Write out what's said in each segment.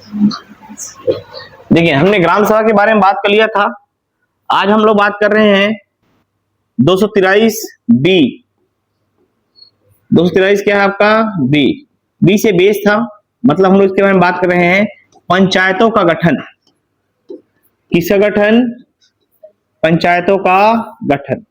देखिए, हमने ग्राम सभा के बारे में बात कर लिया था। आज हम लोग बात कर रहे हैं 243 बी। 243 क्या है आपका? बी। बी से बेस था, मतलब हम लोग इसके बारे में बात कर रहे हैं पंचायतों का गठन। किसका गठन? पंचायतों का गठन।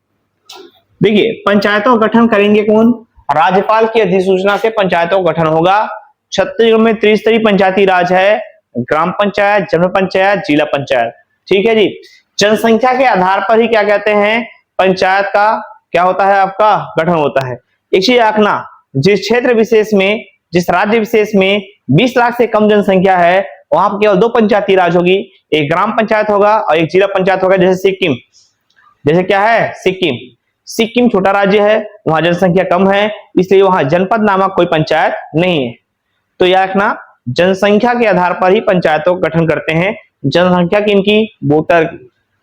देखिए, पंचायतों का गठन करेंगे कौन? राज्यपाल की अधिसूचना से पंचायतों का गठन होगा। छत्तीसगढ़ में त्रिस्तरीय पंचायती राज है, ग्राम पंचायत, जनपद पंचायत, जिला पंचायत। ठीक है जी। जनसंख्या के आधार पर ही क्या कहते हैं, पंचायत का क्या होता है, आपका गठन होता है। एक चीज आंकना, जिस क्षेत्र विशेष में, जिस राज्य विशेष में 20 लाख से कम जनसंख्या है, वहां पर केवल 2 पंचायती राज होगी, एक ग्राम पंचायत होगा और एक जिला पंचायत होगा। जैसे सिक्किम, जैसे क्या है सिक्किम, सिक्किम छोटा राज्य है, वहां जनसंख्या कम है, इसलिए वहां जनपद नामक कोई पंचायत नहीं है। तो याद रखना, जनसंख्या के आधार पर ही पंचायतों का गठन करते हैं। जनसंख्या किनकी? वोटर,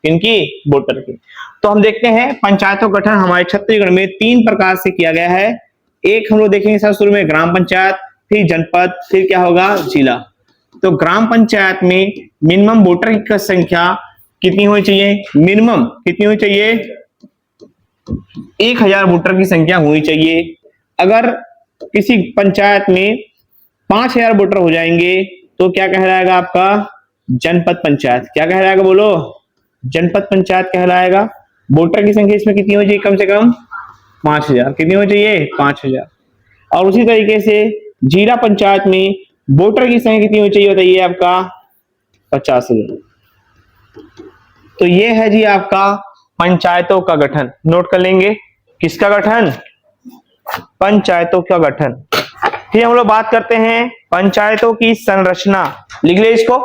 किनकी? वोटर की। तो हम देखते हैं पंचायतों का गठन हमारे छत्तीसगढ़ में 3 प्रकार से किया गया है। एक हम लोग देखेंगे सर शुरू में ग्राम पंचायत, फिर जनपद, फिर क्या होगा? जिला। तो ग्राम पंचायत में मिनिमम वोटर की संख्या कितनी होनी चाहिए? मिनिमम कितनी होनी चाहिए? 1000 वोटर की संख्या होनी चाहिए। अगर किसी पंचायत में 5000 वोटर हो जाएंगे तो क्या कहलाएगा आपका? जनपद पंचायत। क्या कहलाएगा बोलो? जनपद पंचायत कहलाएगा। वोटर की संख्या इसमें कितनी हो चाहिए? कम से कम 5000। कितनी हो चाहिए? 5000। और उसी तरीके से जिला पंचायत में वोटर की संख्या कितनी हो चाहिए बताइए आपका? 50,000। तो ये है जी आपका पंचायतों का गठन। नोट कर लेंगे, किसका गठन? पंचायतों का गठन। फिर हम लोग बात करते हैं पंचायतों की संरचना। लिख ले इसको,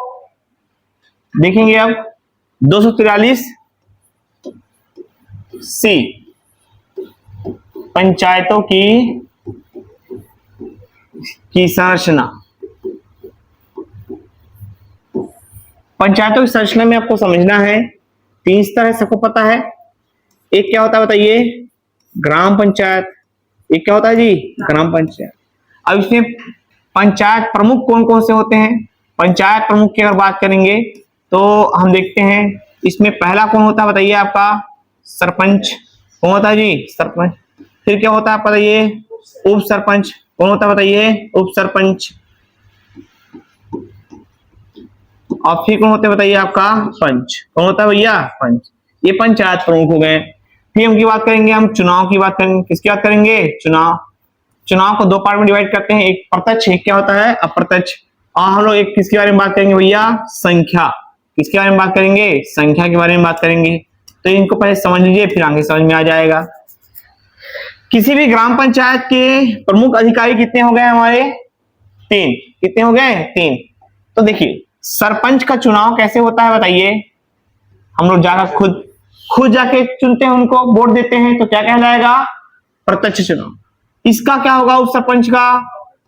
देखेंगे अब 243 सी, पंचायतों की संरचना। पंचायतों की संरचना में आपको समझना है 3 स्तर है, सबको पता है। एक क्या होता है बताइए? ग्राम पंचायत। एक क्या होता है जी? ग्राम पंचायत। अब इसमें पंचायत प्रमुख कौन कौन से होते हैं? पंचायत प्रमुख की अगर बात करेंगे तो हम देखते हैं इसमें पहला कौन होता है बताइए आपका? सरपंच। कौन होता है जी? सरपंच। फिर क्या होता है आप बताइए? उप सरपंच। कौन होता है बताइए? उप सरपंच। और फिर कौन होते हैं बताइए आपका? पंच। कौन होता है भैया? पंच। ये पंचायत प्रमुख हो गए। फिर हम की बात करेंगे, हम चुनाव की बात करेंगे। किसकी बात करेंगे? चुनाव। चुनाव को 2 पार्ट में डिवाइड करते हैं, एक प्रत्यक्ष, एक क्या होता है? अप्रत्यक्ष। और हम लोग एक किसके बारे में बात करेंगे भैया? संख्या। किसके बारे में बात करेंगे? संख्या के बारे में बात करेंगे। तो इनको पहले समझ लीजिए, फिर आगे समझ में आ जाएगा। किसी भी ग्राम पंचायत के प्रमुख अधिकारी कितने हो गए हमारे? 3। कितने हो गए? 3। तो देखिए, सरपंच का चुनाव कैसे होता है बताइए? हम लोग जाकर खुद जाके चुनते हैं, उनको वोट देते हैं, तो क्या कहलाएगा? प्रत्यक्ष चुनाव। इसका क्या होगा? उप सरपंच का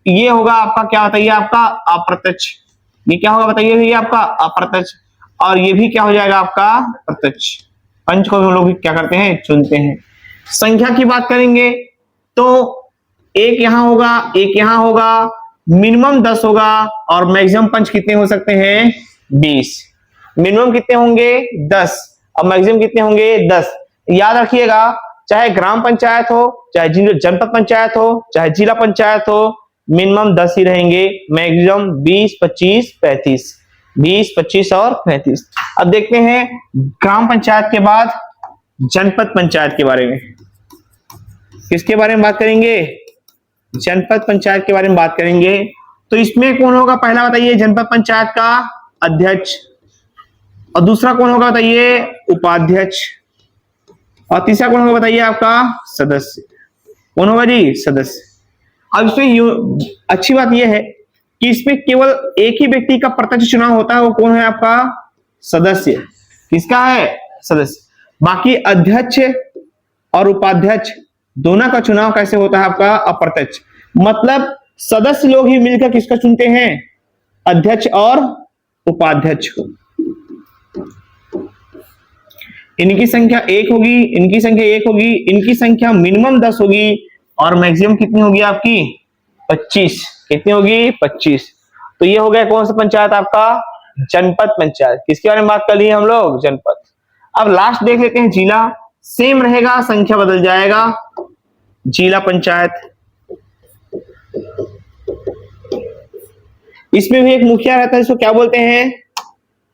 ये होगा आपका क्या बताइए? आपका अप्रत्यक्ष। ये क्या होगा बताइए भैया? आपका अप्रत्यक्ष। और ये भी क्या हो जाएगा? आपका प्रत्यक्ष। पंच को भी हम लोग क्या करते हैं? चुनते हैं। संख्या की बात करेंगे तो एक यहां होगा, एक यहां होगा, मिनिमम 10 होगा और मैक्सिमम पंच कितने हो सकते हैं? 20। मिनिमम कितने होंगे? 10 और मैक्सिमम कितने होंगे? 10। याद रखिएगा, चाहे ग्राम पंचायत हो, चाहे जनपद पंचायत हो, चाहे जिला पंचायत हो, मिनिमम 10 ही रहेंगे, मैक्सिमम 20, 25, 35। 20, 25 और 35। अब देखते हैं ग्राम पंचायत के बाद जनपद पंचायत के बारे में। किसके बारे में बात करेंगे? जनपद पंचायत के बारे में बात करेंगे। तो इसमें कौन होगा? पहला बताइए, जनपद पंचायत का अध्यक्ष। और दूसरा कौन होगा बताइए? उपाध्यक्ष। और तीसरा कौन होगा बताइए? आपका सदस्य। कौन होगा जी? सदस्य। अब इसमें अच्छी बात यह है कि इसमें केवल एक ही व्यक्ति का प्रत्यक्ष चुनाव होता है, वो कौन है? आपका सदस्य। किसका है? सदस्य। बाकी अध्यक्ष और उपाध्यक्ष दोनों का चुनाव कैसे होता है? आपका अप्रत्यक्ष। मतलब सदस्य लोग ही मिलकर किसका चुनते हैं? अध्यक्ष और उपाध्यक्ष को। इनकी संख्या 1 होगी, इनकी संख्या 1 होगी, इनकी संख्या मिनिमम 10 होगी और मैक्सिमम कितनी होगी आपकी? 25। कितनी होगी? 25। तो ये हो गया कौन सा पंचायत आपका, जनपद पंचायत। किसके बारे में बात कर लिए हम लोग, जनपद। अब लास्ट देख लेते हैं जिला, सेम रहेगा, संख्या बदल जाएगा। जिला पंचायत, इसमें भी एक मुखिया रहता है, इसको क्या बोलते हैं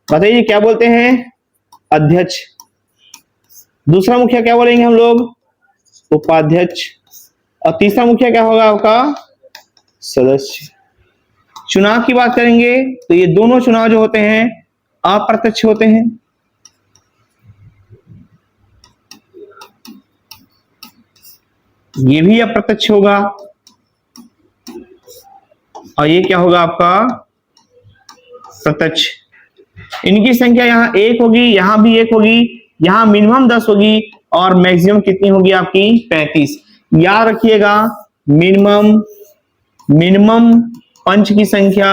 बताइए, क्या बोलते हैं, अध्यक्ष। दूसरा मुखिया क्या बोलेंगे हम लोग, उपाध्यक्ष। और तीसरा मुखिया क्या होगा आपका, सदस्य। चुनाव की बात करेंगे तो ये दोनों चुनाव जो होते हैं अप्रत्यक्ष होते हैं। ये भी अप्रत्यक्ष होगा, और ये क्या होगा आपका, प्रत्यक्ष। इनकी संख्या यहाँ 1 होगी, यहां भी 1 होगी, यहां मिनिमम 10 होगी, और मैक्सिमम कितनी होगी आपकी, 35। याद रखिएगा, मिनिमम पंच की संख्या,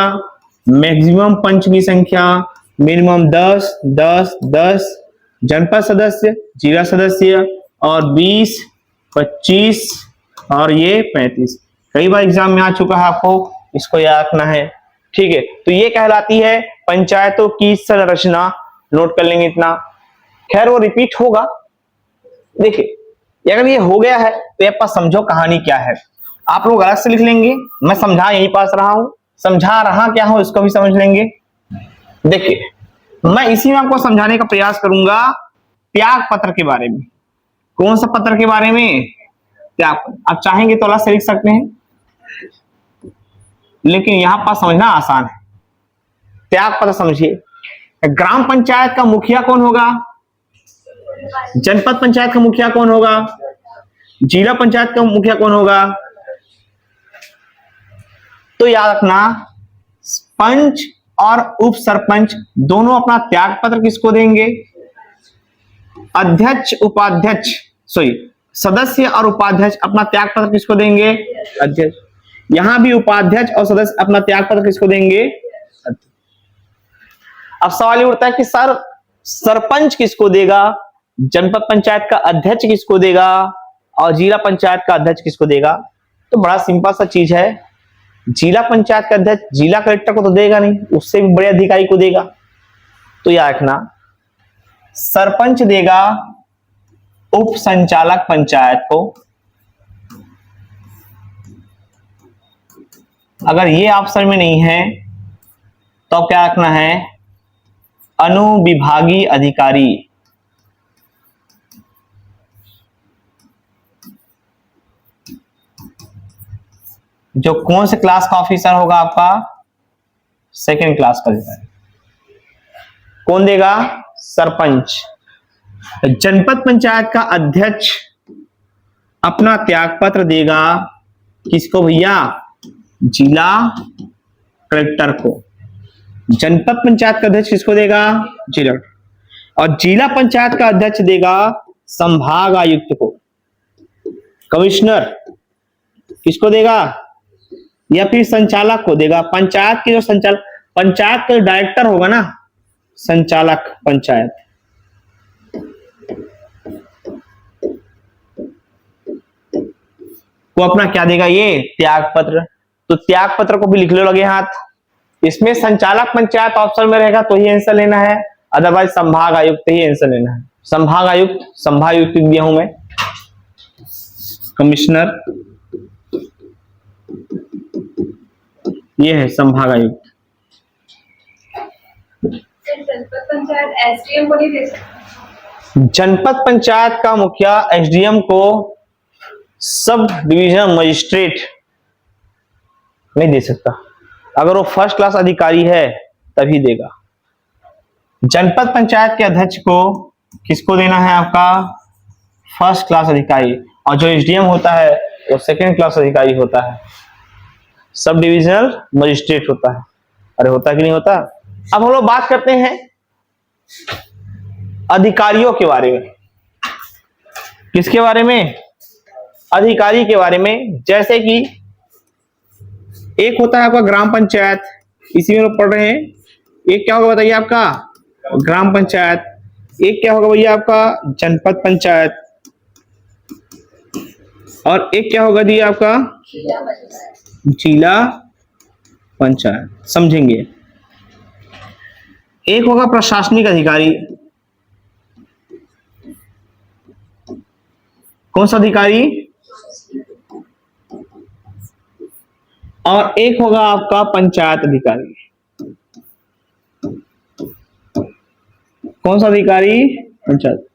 मैक्सिमम पंच की संख्या, मिनिमम 10, 10, 10, जनपद सदस्य, जिला सदस्य, और 20, 25, और ये 35। कई बार एग्जाम में आ चुका है, आपको इसको याद रखना है, ठीक है। तो ये कहलाती है पंचायतों की संरचना, नोट कर लेंगे इतना। खैर वो रिपीट होगा, देखिए अगर ये हो गया है तो आप समझो कहानी क्या है। आप लोग अलग से लिख लेंगे, मैं समझा यहीं पास रहा हूं, समझा रहा क्या हूं इसको भी समझ लेंगे। देखिए मैं इसी में आपको समझाने का प्रयास करूंगा त्याग पत्र के बारे में। कौन सा पत्र के बारे में, त्याग पत्र। आप चाहेंगे तो अलग से लिख सकते हैं, लेकिन यहां पर समझना आसान है। त्याग पत्र समझिए, ग्राम पंचायत का मुखिया कौन होगा, जनपद पंचायत का मुखिया कौन होगा, जिला पंचायत का मुखिया कौन होगा। तो याद रखना, पंच और उप सरपंच दोनों अपना त्याग पत्र किसको देंगे, अध्यक्ष उपाध्यक्ष, सदस्य और उपाध्यक्ष अपना त्याग पत्र किसको देंगे, अध्यक्ष। यहां भी उपाध्यक्ष और सदस्य अपना त्याग पत्र किसको देंगे। अब सवाल ये उठता है कि सर सरपंच किसको देगा, जनपद पंचायत का अध्यक्ष किसको देगा, और जिला पंचायत का अध्यक्ष किसको देगा। तो बड़ा सिंपल सा चीज है, जिला पंचायत का अध्यक्ष जिला कलेक्टर को तो देगा नहीं, उससे भी बड़े अधिकारी को देगा। तो याद रखना, सरपंच देगा उप संचालक पंचायत को। अगर ये ऑप्शन में नहीं है तो क्या रखना है, अनुविभागीय अधिकारी। जो कौन से क्लास का ऑफिसर होगा आपका, सेकेंड क्लास का अधिकारी। कौन देगा, सरपंच। जनपद पंचायत का अध्यक्ष अपना त्याग पत्र देगा किसको भैया, जिला कलेक्टर को। जनपद पंचायत का अध्यक्ष किसको देगा, जिला। और जिला पंचायत का अध्यक्ष देगा संभाग आयुक्त को। कमिश्नर किसको देगा, या फिर संचालक को देगा। पंचायत के जो संचालक, पंचायत का डायरेक्टर होगा ना, संचालक पंचायत, वो अपना क्या देगा, ये त्याग पत्र। तो त्याग पत्र को भी लिख लो लगे हाथ। इसमें संचालक पंचायत ऑप्शन में रहेगा तो ही आंसर लेना है, अदरवाइज संभाग आयुक्त ही आंसर लेना है। संभाग आयुक्त दिया हूं मैं, कमिश्नर ये है संभाग आयुक्त। जनपद पंचायत एसडीएम को नहीं दे सकते। जनपद पंचायत का मुखिया एसडीएम को सब डिवीजन मजिस्ट्रेट नहीं दे सकता, अगर वो फर्स्ट क्लास अधिकारी है तभी देगा। जनपद पंचायत के अध्यक्ष को किसको देना है आपका, फर्स्ट क्लास अधिकारी। और जो एसडीएम होता है वो सेकेंड क्लास अधिकारी होता है, सब डिविजनल मजिस्ट्रेट होता है। अरे होता कि नहीं होता। अब हम लोग बात करते हैं अधिकारियों के बारे में। किसके बारे में, अधिकारी के बारे में। जैसे कि एक होता है आपका ग्राम पंचायत, इसी में लोग पढ़ रहे हैं। एक क्या होगा बताइए आपका, ग्राम पंचायत। एक क्या होगा भैया आपका, जनपद पंचायत। और एक क्या होगा जी आपका, जिला पंचायत समझेंगे। एक होगा प्रशासनिक अधिकारी, कौन सा अधिकारी, और एक होगा आपका पंचायत अधिकारी, कौन सा अधिकारी, पंचायत।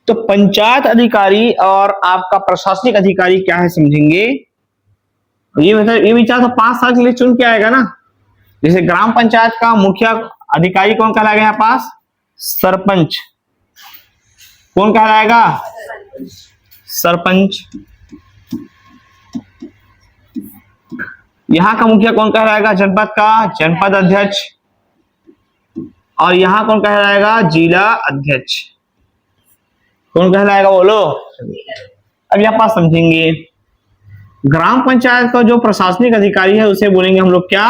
तो पंचायत अधिकारी और आपका प्रशासनिक अधिकारी क्या है समझेंगे। ये मतलब ये विचार तो 5 साल के लिए चुन के आएगा ना। जैसे ग्राम पंचायत का मुखिया अधिकारी कौन कहलाएगा यहाँ पास, सरपंच। कौन कहलाएगा, सरपंच। यहाँ का मुखिया कौन कहलाएगा, जनपद का जनपद अध्यक्ष। और यहाँ कौन कहलाएगा, जिला अध्यक्ष। कौन कहलाएगा बोलो। अब यहाँ पास समझेंगे, ग्राम पंचायत का जो प्रशासनिक अधिकारी है उसे बोलेंगे हम लोग क्या,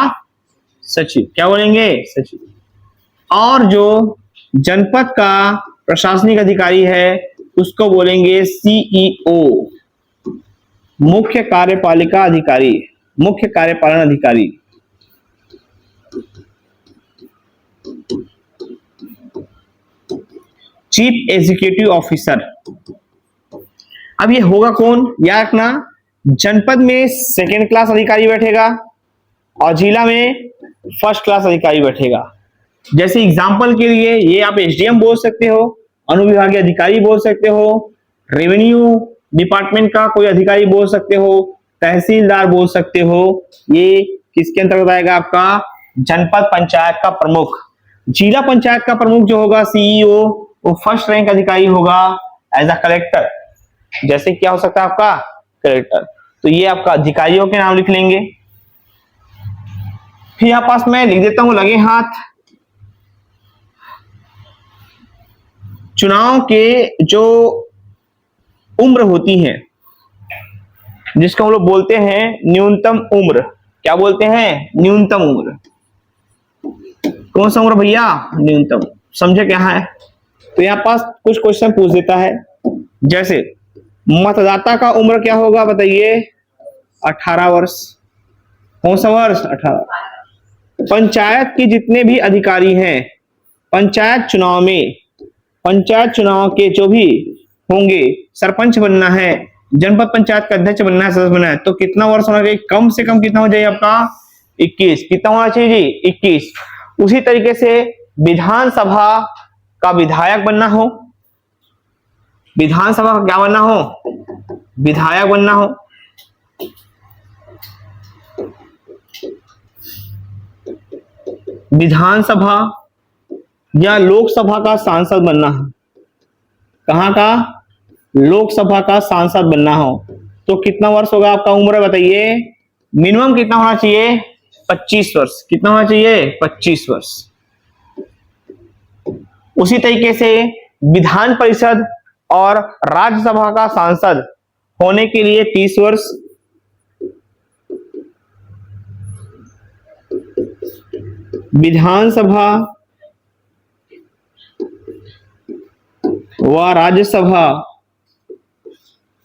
सचिव। क्या बोलेंगे, सचिव। और जो जनपद का प्रशासनिक अधिकारी है उसको बोलेंगे सीईओ, मुख्य कार्यपालिका अधिकारी, मुख्य कार्यपालन अधिकारी। Chief executive officer. अब ये होगा कौन, याद रखना, जनपद में 2nd क्लास अधिकारी बैठेगा और जिला में 1st क्लास अधिकारी बैठेगा। जैसे एग्जांपल के लिए ये आप एसडीएम बोल सकते हो, अनुविभागीय अधिकारी बोल सकते हो, रेवेन्यू डिपार्टमेंट का कोई अधिकारी बोल सकते हो, तहसीलदार बोल सकते हो। ये किसके अंतर्गत आएगा, आपका जनपद पंचायत का प्रमुख। जिला पंचायत का प्रमुख जो होगा सीईओ, वो 1st रैंक अधिकारी होगा एज अ कलेक्टर। जैसे क्या हो सकता है आपका, कलेक्टर। तो ये आपका अधिकारियों के नाम लिख लेंगे। फिर यहां पास मैं लिख देता हूं लगे हाथ, चुनाव के जो उम्र होती है, जिसको हम लोग बोलते हैं न्यूनतम उम्र। क्या बोलते हैं, न्यूनतम उम्र। कौन सा उम्र भैया, न्यूनतम। समझे क्या है। तो यहाँ पास कुछ क्वेश्चन पूछ देता है, जैसे मतदाता का उम्र क्या होगा बताइए, 18 वर्ष। कौन सा वर्ष, 18। पंचायत के जितने भी अधिकारी हैं, पंचायत चुनाव में, पंचायत चुनाव के जो भी होंगे, सरपंच बनना है, जनपद पंचायत का अध्यक्ष बनना है, सदस्य बनना है, तो कितना वर्ष होना चाहिए, कम से कम कितना हो जाए आपका, 21। कितना होना चाहिए जी, 21। उसी तरीके से विधानसभा का विधायक बनना हो, विधानसभा का क्या बनना हो, विधायक बनना हो, विधानसभा या लोकसभा का सांसद बनना है, कहां का, लोकसभा का सांसद बनना हो, तो कितना वर्ष होगा आपका उम्र बताइए। मिनिमम कितना होना चाहिए, 25 वर्ष। कितना होना चाहिए, 25 वर्ष। उसी तरीके से विधान परिषद और राज्यसभा का सांसद होने के लिए 30 वर्ष, विधानसभा व राज्यसभा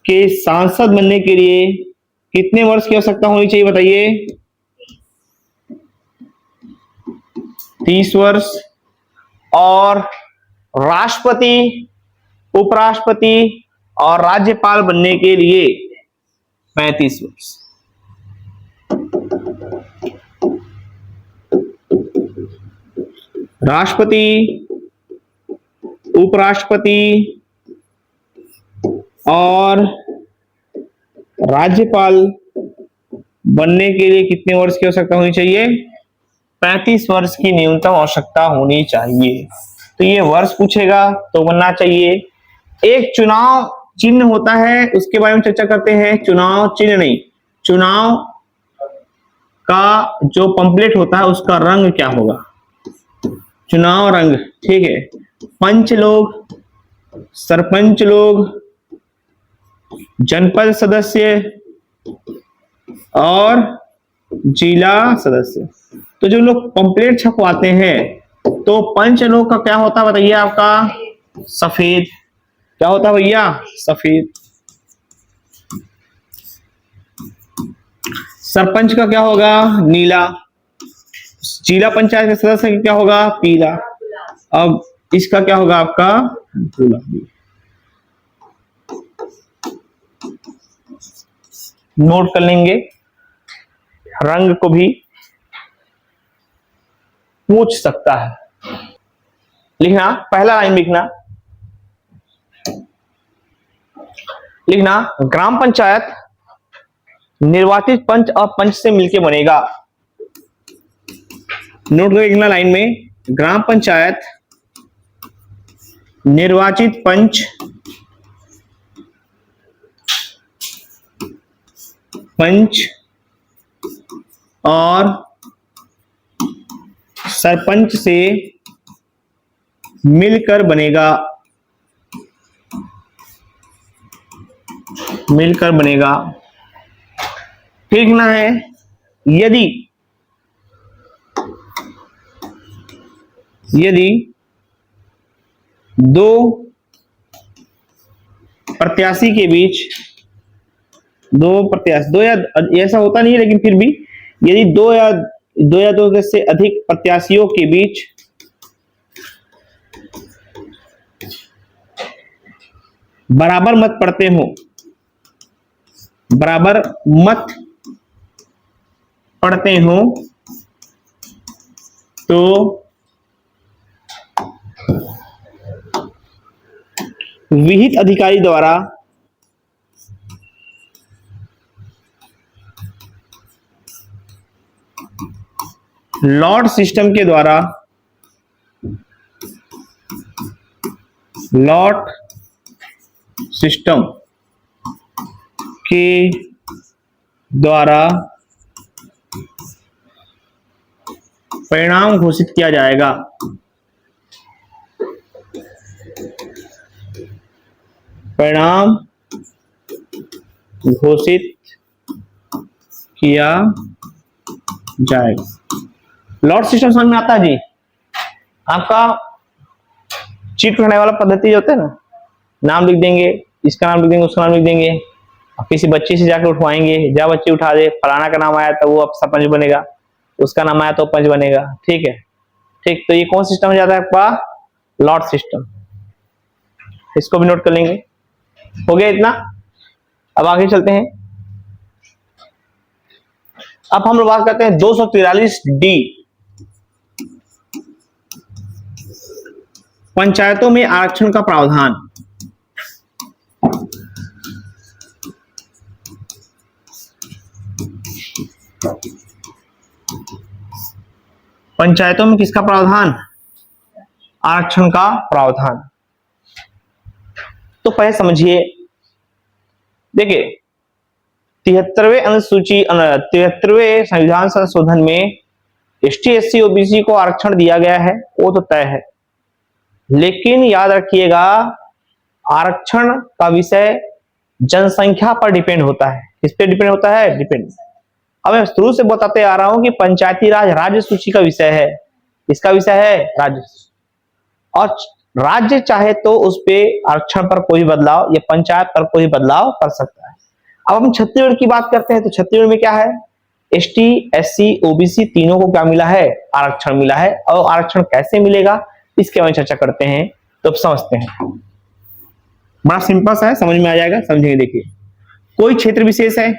के सांसद बनने के लिए कितने वर्ष की आवश्यकता होनी चाहिए बताइए, 30 वर्ष। और राष्ट्रपति, उपराष्ट्रपति और राज्यपाल बनने के लिए 35 वर्ष। राष्ट्रपति, उपराष्ट्रपति और राज्यपाल बनने के लिए कितने वर्ष की आवश्यकता होनी चाहिए, 35 वर्ष की न्यूनतम आवश्यकता होनी चाहिए। तो ये वर्ष पूछेगा तो बनना चाहिए। एक चुनाव चिन्ह होता है, उसके बारे में चर्चा करते हैं। चुनाव चिन्ह नहीं, चुनाव का जो पंपलेट होता है उसका रंग क्या होगा, चुनाव रंग। ठीक है, पंच लोग, सरपंच लोग, जनपद सदस्य और जिला सदस्य। तो जो लोग पंपलेट छपवाते हैं, तो पंच लोग का क्या होता है बताइए आपका, सफेद। क्या होता है भैया, सफेद। सरपंच का क्या होगा? नीला। जिला पंचायत के सदस्य का क्या होगा? पीला। अब इसका क्या होगा आपका? गुलाबी। नोट कर लेंगे, रंग को भी पूछ सकता है। लिखना, पहला लाइन लिखना ग्राम पंचायत निर्वाचित पंच और पंच से मिलकर बनेगा। नोट करें लिखना लाइन में, ग्राम पंचायत निर्वाचित पंच और सरपंच से मिलकर बनेगा। फिर लिखना है, यदि दो प्रत्याशी के बीच, दो या ऐसा होता नहीं है लेकिन फिर भी, यदि दो या दो से अधिक प्रत्याशियों के बीच बराबर मत पड़ते हो तो विहित अधिकारी द्वारा लॉट सिस्टम के द्वारा परिणाम घोषित किया जाएगा। लॉट सिस्टम समझ में आता है जी? आपका चीट करने वाला पद्धति जो होता है ना, नाम लिख देंगे, इसका नाम लिख देंगे, उसका नाम लिख देंगे, किसी बच्चे से जाकर उठवाएंगे, जब बच्चे उठा दे, फलाना का नाम आया तो वो अब सरपंच बनेगा, उसका नाम आया तो पंच बनेगा। ठीक है, ठीक। तो ये कौन सिस्टम हो जाता है आपका? Lot system. इसको भी नोट कर लेंगे। हो गया इतना? अब आगे चलते हैं। अब हम लोग बात करते हैं 243D, पंचायतों में आरक्षण का प्रावधान। पंचायतों में किसका प्रावधान? आरक्षण का प्रावधान। तो पहले समझिए, देखिए 73वें संविधान संशोधन में एसटी एससी ओबीसी को आरक्षण दिया गया है, वो तो तय है। लेकिन याद रखिएगा, आरक्षण का विषय जनसंख्या पर डिपेंड होता है। किस पे डिपेंड होता है? डिपेंड। अब मैं शुरू से बताते आ रहा हूं कि पंचायती राज राज्य सूची का विषय है। इसका विषय है राज्य, और राज्य चाहे तो उस पे आरक्षण पर कोई बदलाव या पंचायत पर कोई बदलाव कर सकता है। अब हम छत्तीसगढ़ की बात करते हैं तो छत्तीसगढ़ में क्या है? एसटी एससी ओबीसी तीनों को क्या मिला है? आरक्षण मिला है। और आरक्षण कैसे मिलेगा इसके बारे में चर्चा करते हैं। तो अब समझते हैं, बड़ा सिंपल सा है, समझ में आ जाएगा, समझेंगे। देखिए, कोई क्षेत्र विशेष है,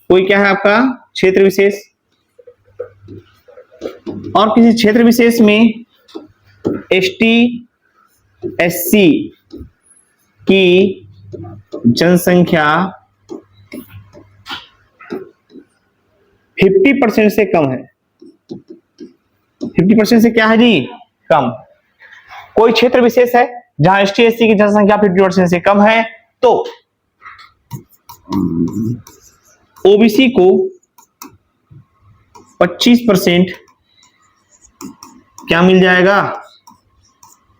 कोई क्या है आपका? क्षेत्र विशेष, और किसी क्षेत्र विशेष में एसटी एससी की जनसंख्या 50% से कम है। 50% से क्या है जी? कम। कोई क्षेत्र विशेष है जहां एसटी एससी की जनसंख्या 50% से कम है, तो ओबीसी को 25% क्या मिल जाएगा?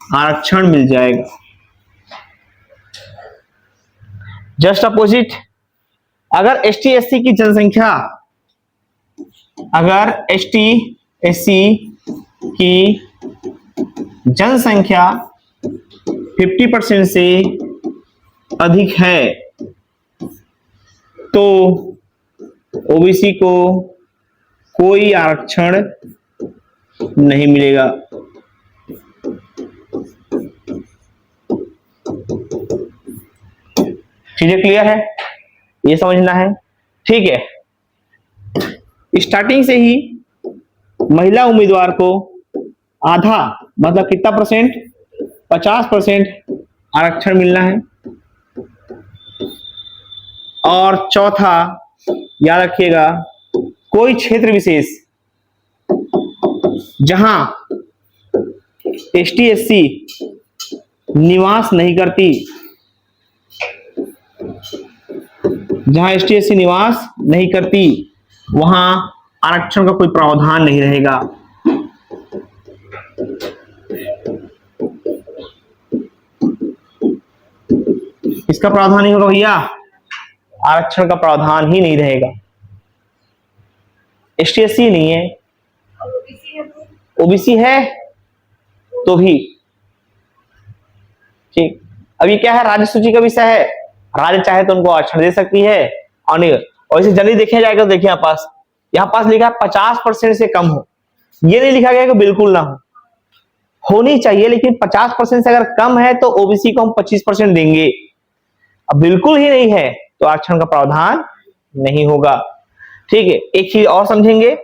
आरक्षण मिल जाएगा। जस्ट अपोजिट, अगर एसटी एससी की जनसंख्या, अगर एसटी एससी की जनसंख्या 50% से अधिक है, तो ओबीसी को कोई आरक्षण नहीं मिलेगा। चीजें क्लियर है, ये समझना है। ठीक है, स्टार्टिंग से ही महिला उम्मीदवार को आधा मतलब कितना परसेंट, 50% आरक्षण मिलना है। और चौथा याद रखिएगा, कोई क्षेत्र विशेष जहां एसटी एससी निवास नहीं करती, जहां एसटी एससी निवास नहीं करती, वहां आरक्षण का कोई प्रावधान नहीं रहेगा। इसका प्रावधान नहीं होगा भैया, आरक्षण का प्रावधान ही नहीं रहेगा। एसटी एससी नहीं है, ओबीसी है तो भी ठीक। अब ये क्या है, राज्य सूची का विषय है, राज्य चाहे तो उनको आरक्षण दे सकती है और नहीं। और इसे जल्दी देखा जाएगा तो देखिए यहाँ पास लिखा है 50% से कम हो, ये नहीं लिखा गया कि बिल्कुल ना हो, होनी चाहिए, लेकिन 50% से अगर कम है तो ओबीसी को हम 25% देंगे। अब बिल्कुल ही नहीं है तो आरक्षण का प्रावधान नहीं होगा। ठीक है, एक चीज और समझेंगे,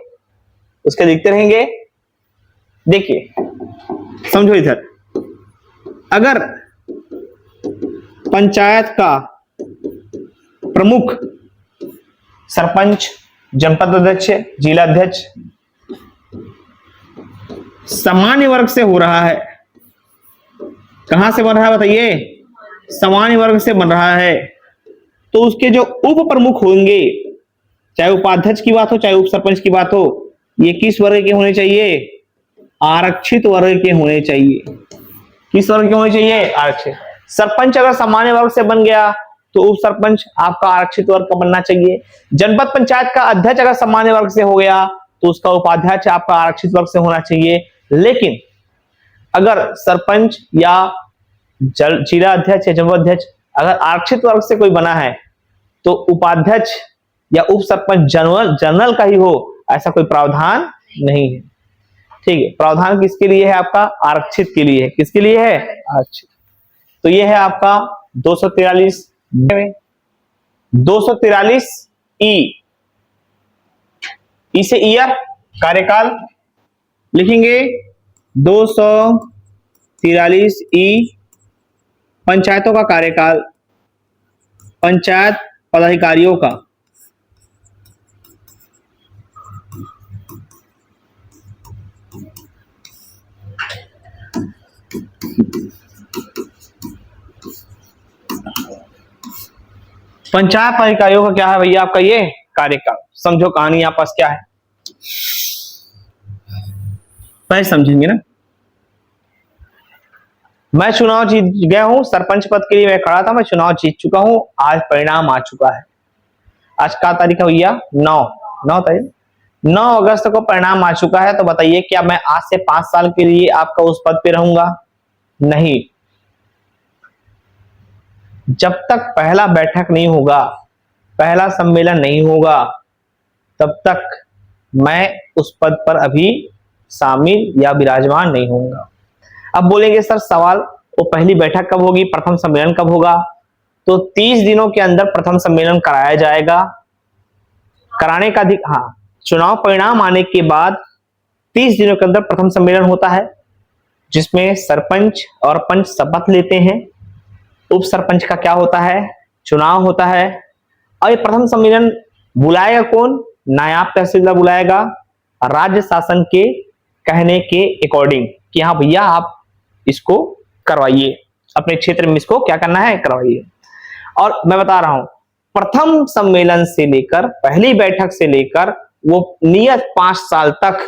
उसके देखते रहेंगे। देखिए समझो इधर, अगर पंचायत का प्रमुख सरपंच, जनपद अध्यक्ष, जिला अध्यक्ष सामान्य वर्ग से हो रहा है, कहां से बन रहा है बताइए, सामान्य वर्ग से बन रहा है, तो उसके जो उप प्रमुख होंगे, चाहे उपाध्यक्ष की बात हो चाहे उप सरपंच की बात हो, ये किस वर्ग के होने चाहिए, आरक्षित वर्ग के होने चाहिए। किस वर्ग के होने चाहिए, आरक्षित। सरपंच अगर सामान्य वर्ग से बन गया तो उप सरपंच आपका आरक्षित वर्ग का बनना चाहिए। जनपद पंचायत का अध्यक्ष अगर सामान्य वर्ग से हो गया तो उसका उपाध्यक्ष आपका आरक्षित वर्ग से होना चाहिए। लेकिन अगर सरपंच या जिला अध्यक्ष या जनपद अध्यक्ष अगर आरक्षित वर्ग से कोई बना है तो उपाध्यक्ष या उप सरपंच जनरल का ही हो, ऐसा कोई प्रावधान नहीं है। ठीक है, प्रावधान किसके लिए है, आपका आरक्षित के लिए है। किसके लिए है, आरक्षित। तो ये है आपका 243 में 243 ई से ईयर कार्यकाल लिखेंगे। 243 ई पंचायतों का कार्यकाल, पंचायत पदाधिकारियों का। पंचायत पदाधिकारियों का क्या है भैया, आपका ये कार्यकाल। समझो कहानी यहाँ पास क्या है, पहले समझेंगे ना। मैं चुनाव जीत गया हूं, सरपंच पद के लिए मैं खड़ा था, मैं चुनाव जीत चुका हूं, आज परिणाम आ चुका है। आज का तारीख है भैया, 9 तारीख, 9 अगस्त को परिणाम आ चुका है। तो बताइए क्या मैं आज से 5 साल के लिए आपका उस पद पे रहूंगा? नहीं। जब तक पहला बैठक नहीं होगा, पहला सम्मेलन नहीं होगा, तब तक मैं उस पद पर अभी शामिल या विराजमान नहीं होऊंगा। अब बोलेंगे सर सवाल, वो पहली बैठक कब होगी, प्रथम सम्मेलन कब होगा? तो 30 दिनों के अंदर प्रथम सम्मेलन कराया जाएगा। कराने का हाँ, चुनाव परिणाम आने के बाद 30 दिनों के अंदर प्रथम सम्मेलन होता है, जिसमें सरपंच और पंच शपथ लेते हैं। उप सरपंच का क्या होता है, चुनाव होता है। और ये प्रथम सम्मेलन बुलाएगा कौन? नायब तहसीलदार बुलाएगा, राज्य शासन के कहने के अकॉर्डिंग कि हाँ भैया आप इसको करवाइए, अपने क्षेत्र में इसको क्या करना है, करवाइए। और मैं बता रहा हूं, प्रथम सम्मेलन से लेकर, पहली बैठक से लेकर वो नियत 5 साल तक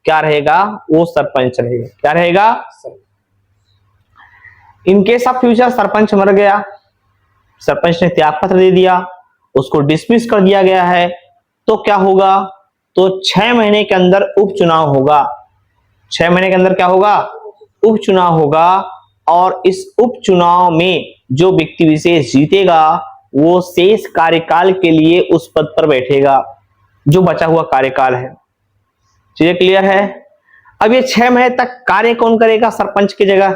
क्या रहेगा, वो सरपंच रहेगा। क्या रहेगा? In case of future sarpanch मर गया, सरपंच ने त्याग पत्र दे दिया, उसको डिसमिस कर दिया गया है, तो क्या होगा? तो 6 महीने के अंदर उपचुनाव होगा। 6 महीने के अंदर क्या होगा? उपचुनाव होगा। और इस उपचुनाव में जो व्यक्ति विशेष जीतेगा वो शेष कार्यकाल के लिए उस पद पर बैठेगा। जो बचा हुआ कार्यकाल है। चीजें क्लियर है? अब ये 6 महीने तक कार्य कौन करेगा सरपंच की जगह?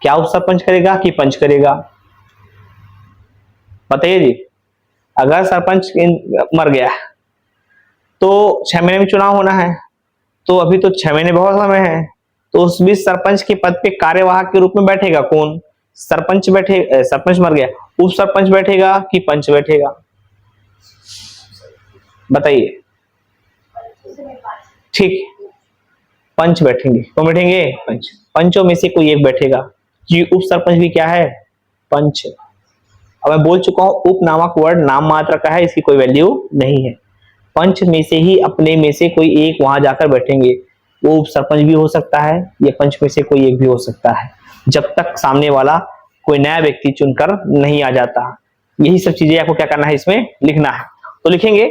क्या उप सरपंच करेगा कि पंच करेगा? बताइए जी। अगर सरपंच मर गया तो 6 महीने में चुनाव होना है, तो अभी तो 6 महीने बहुत समय है, तो उस बीच सरपंच के पद पे कार्यवाहक के रूप में बैठेगा कौन? सरपंच बैठे, सरपंच मर गया, उप सरपंच बैठेगा कि पंच बैठेगा? बताइए। ठीक, पंच बैठेंगे। कौन बैठेंगे? पंच। पंचों में से कोई एक बैठेगा। जी, उप सरपंच भी क्या है? पंच। अब मैं बोल चुका हूं उप नामक वर्ड नाम मात्र का है, इसकी कोई वैल्यू नहीं है। पंच में से ही अपने में से कोई एक वहां जाकर बैठेंगे। वो उप सरपंच भी हो सकता है या पंच में से कोई एक भी हो सकता है, जब तक सामने वाला कोई नया व्यक्ति चुनकर नहीं आ जाता। यही सब चीजें आपको क्या करना है, इसमें लिखना है। तो लिखेंगे,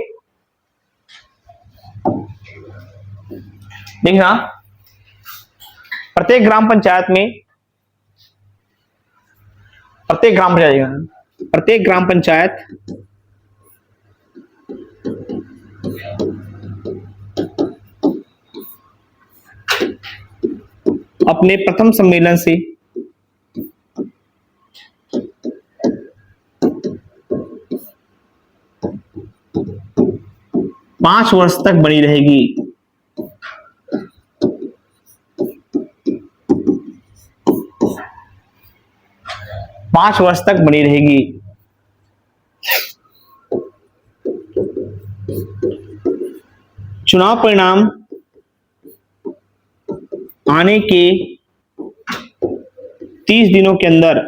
देखना प्रत्येक ग्राम पंचायत में, प्रत्येक ग्राम पंचायत अपने प्रथम सम्मेलन से पांच वर्ष तक बनी रहेगी। पांच वर्ष तक बनी रहेगी। चुनाव परिणाम आने के 30 दिनों के अंदर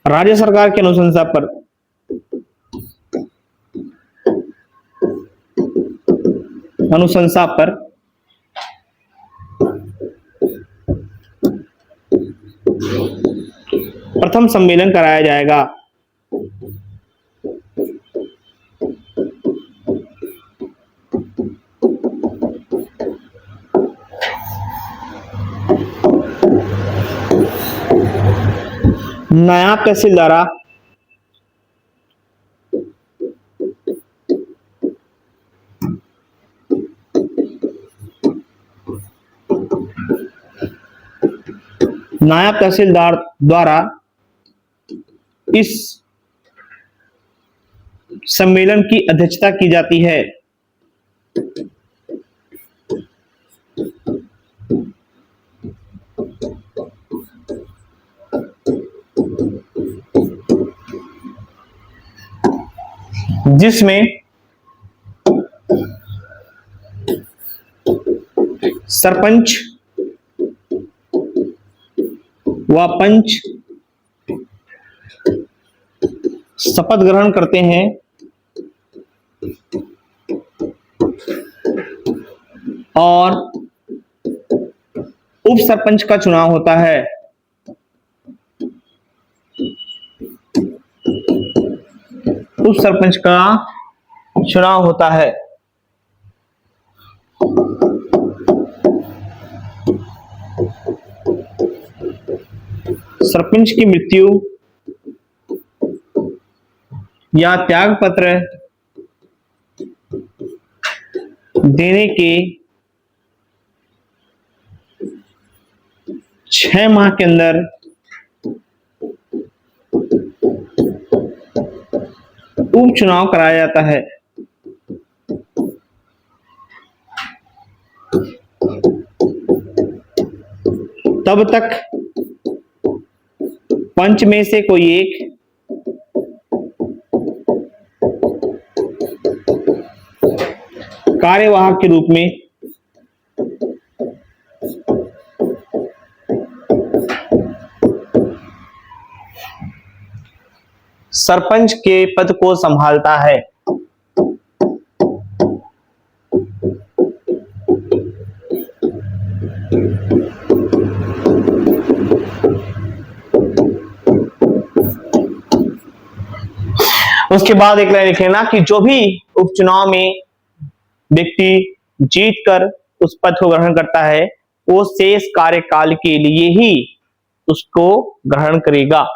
राज्य सरकार की अनुशंसा पर प्रथम सम्मेलन कराया जाएगा। नायब तहसीलदार द्वारा इस सम्मेलन की अध्यक्षता की जाती है। जिसमें सरपंच व पंच शपथ ग्रहण करते हैं और उप सरपंच का चुनाव होता है। उप सरपंच का चुनाव होता है। सरपंच की मृत्यु या त्याग पत्र देने के 6 माह के अंदर उपचुनाव कराया जाता है। तब तक पंच में से कोई एक कार्यवाहक के रूप में सरपंच के पद को संभालता है। उसके बाद एक लाइन लिख लेना कि जो भी उपचुनाव में व्यक्ति जीतकर उस पद को ग्रहण करता है वो शेष कार्यकाल के लिए ही उसको ग्रहण करेगा।